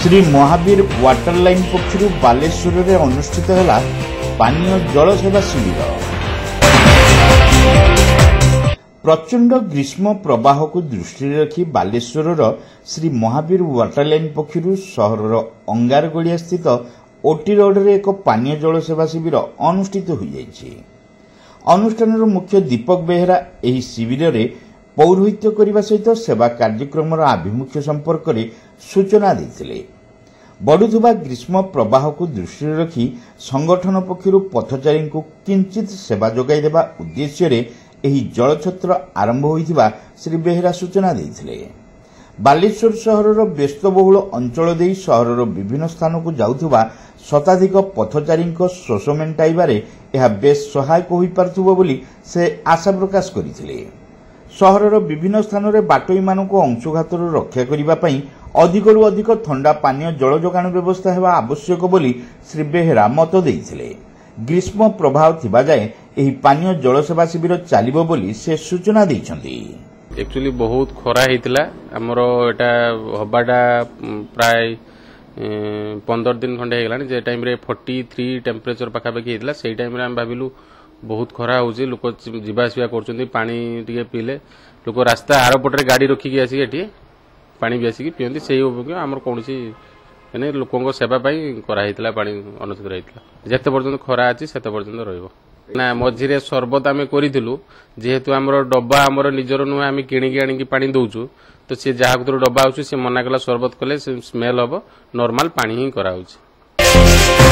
Shri Mahavir water line पक्षर Baleshwar में अनुष्ठित है पानीय जल सेवा शिविर। प्रचंड ग्रीष्म प्रवाह को दृष्टि रखी बालेश्वर श्री महावीर वाटर लाइन पक्षर सहर अंगारगड़िया स्थित ओटी रोड रे एक पानीय जल सेवा शिविर अनुष्ठित हो जाइए। अनुष्ठान मुख्य दीपक बेहेरा एही शिविर रे पौरोहित्य करने सहित सेवा कार्यक्रम आभिमुख्य संपर्क में सूचना देते। बढ़ुवा ग्रीष्म प्रवाह को दृष्टि रखी संगठन पक्षर पथचारी को किंचित सेवा जोगाई देवा उद्देश्य एही जलछत्र आरंभ होइथिबा श्री बेहेरा सूचना देते। बालेश्वर सहरर व्यस्तबहुल अंचल दे सहरर विभिन्न स्थान को जाउथुबा शताधिक पथचारी शोष मेटाइबारे यह बेस सहायक हो पारुथिबो बोली से आशा प्रकाश करथिले। सहरर विभिन्न स्थान में बाटोई मानक अंशुघातर रक्षा करने अधिकरू अधिक ठंडा पानीय जल जोगाण व्यवस्था हेबा आवश्यक बोली श्री बेहेरा मत देइथिले। ग्रीष्म प्रभाव थिबा जाय एही पानीय जल सेवा शिविर चलिबो बोली से सूचना दैछन्ती। एक्चुअली बहुत खरा हेतिला हमरो एटा हबाडा प्राय 15 दिन खंडे हेगलानी जे टाइम रे 43 टेम्परेचर पाखा पाखी हेतिला सेही टाइम रे हम भाबिलु बहुत खरा होची लोक जीवा आसिया करछन्ती पानी टिके पीले लोक रास्ता आर पटरे गाड़ी रखिकी आसी एठी पानी भी आसिकी पियंती सेही उपयोग हमर कोनसी एने लोकंको सेवा पाई करा हेतिला पानी अनुचित रहितला जेते पर्यंत खरा अछि सेते पर्यंत रहइबो ना मझिरे सरबत आमे करिथिलु जेहेतु हमर डब्बा हमर निजर नु आमे किणी आनी पानी दउछु तो से जहा को डब्बा आउछु से मना कला सरबत कले स्मेल हबो नॉर्मल पानी ही करा होछि।